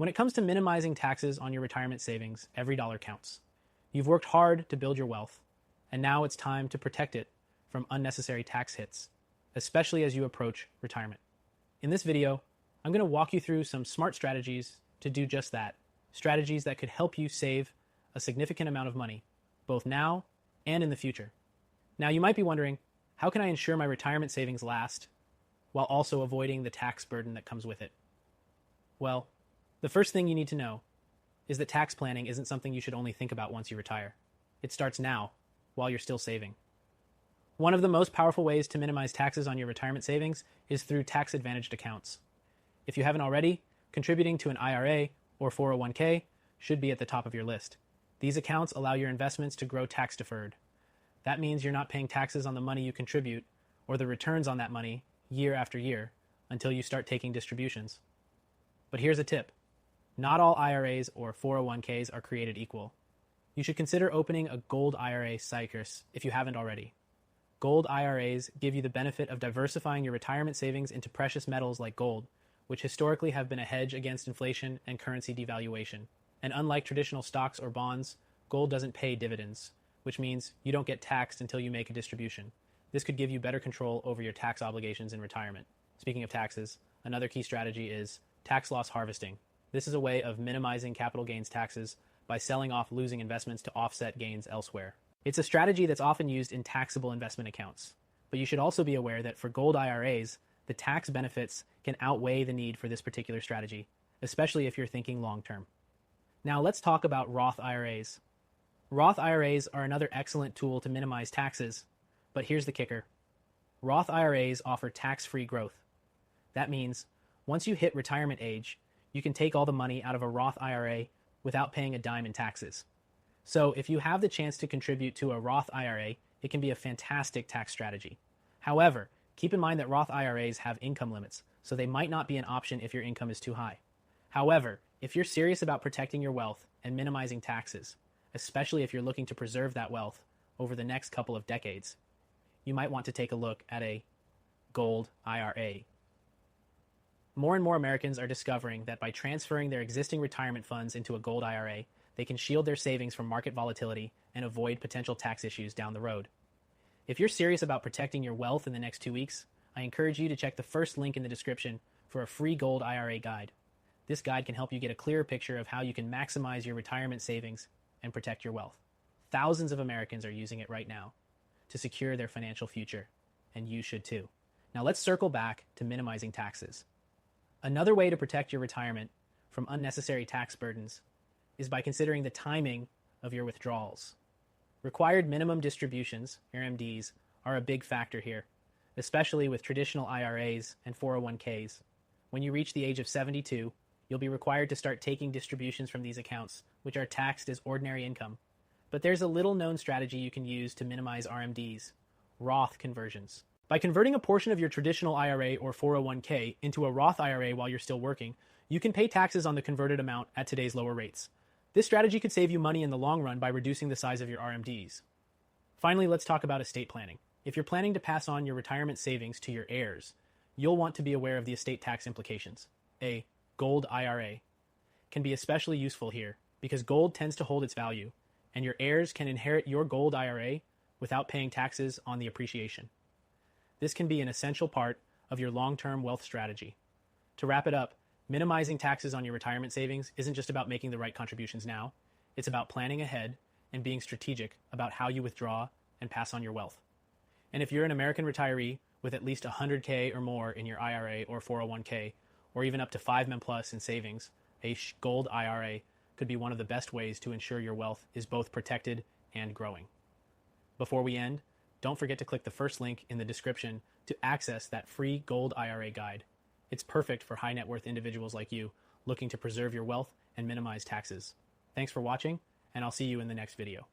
When it comes to minimizing taxes on your retirement savings, every dollar counts. You've worked hard to build your wealth, and now it's time to protect it from unnecessary tax hits, especially as you approach retirement. In this video, I'm going to walk you through some smart strategies to do just that, strategies that could help you save a significant amount of money, both now and in the future. Now, you might be wondering, how can I ensure my retirement savings last while also avoiding the tax burden that comes with it? Well, the first thing you need to know is that tax planning isn't something you should only think about once you retire. It starts now, while you're still saving. One of the most powerful ways to minimize taxes on your retirement savings is through tax-advantaged accounts. If you haven't already, contributing to an IRA or 401k should be at the top of your list. These accounts allow your investments to grow tax-deferred. That means you're not paying taxes on the money you contribute or the returns on that money year after year until you start taking distributions. But here's a tip. Not all IRAs or 401ks are created equal. You should consider opening a Gold IRA Cyprus if you haven't already. Gold IRAs give you the benefit of diversifying your retirement savings into precious metals like gold, which historically have been a hedge against inflation and currency devaluation. And unlike traditional stocks or bonds, gold doesn't pay dividends, which means you don't get taxed until you make a distribution. This could give you better control over your tax obligations in retirement. Speaking of taxes, another key strategy is tax loss harvesting. This is a way of minimizing capital gains taxes by selling off losing investments to offset gains elsewhere. It's a strategy that's often used in taxable investment accounts. But you should also be aware that for gold IRAs, the tax benefits can outweigh the need for this particular strategy, especially if you're thinking long term. Now let's talk about Roth IRAs. Roth IRAs are another excellent tool to minimize taxes, but here's the kicker. Roth IRAs offer tax-free growth. That means once you hit retirement age, you can take all the money out of a Roth IRA without paying a dime in taxes. So if you have the chance to contribute to a Roth IRA, it can be a fantastic tax strategy. However, keep in mind that Roth IRAs have income limits, so they might not be an option if your income is too high. However, if you're serious about protecting your wealth and minimizing taxes, especially if you're looking to preserve that wealth over the next couple of decades, you might want to take a look at a Gold IRA. More and more Americans are discovering that by transferring their existing retirement funds into a Gold IRA, they can shield their savings from market volatility and avoid potential tax issues down the road. If you're serious about protecting your wealth in the next 2 weeks, I encourage you to check the first link in the description for a free Gold IRA guide. This guide can help you get a clearer picture of how you can maximize your retirement savings and protect your wealth. Thousands of Americans are using it right now to secure their financial future, and you should too. Now let's circle back to minimizing taxes. Another way to protect your retirement from unnecessary tax burdens is by considering the timing of your withdrawals. Required minimum distributions, RMDs, are a big factor here, especially with traditional IRAs and 401ks. When you reach the age of 72, you'll be required to start taking distributions from these accounts, which are taxed as ordinary income. But there's a little-known strategy you can use to minimize RMDs: Roth conversions. By converting a portion of your traditional IRA or 401k into a Roth IRA while you're still working, you can pay taxes on the converted amount at today's lower rates. This strategy could save you money in the long run by reducing the size of your RMDs. Finally, let's talk about estate planning. If you're planning to pass on your retirement savings to your heirs, you'll want to be aware of the estate tax implications. A Gold IRA can be especially useful here because gold tends to hold its value, and your heirs can inherit your Gold IRA without paying taxes on the appreciation. This can be an essential part of your long-term wealth strategy. To wrap it up, minimizing taxes on your retirement savings isn't just about making the right contributions now. It's about planning ahead and being strategic about how you withdraw and pass on your wealth. And if you're an American retiree with at least $100K or more in your IRA or 401k, or even up to 5 Men Plus in savings, a Gold IRA could be one of the best ways to ensure your wealth is both protected and growing. Before we end, don't forget to click the first link in the description to access that free Gold IRA guide. It's perfect for high net worth individuals like you looking to preserve your wealth and minimize taxes. Thanks for watching, and I'll see you in the next video.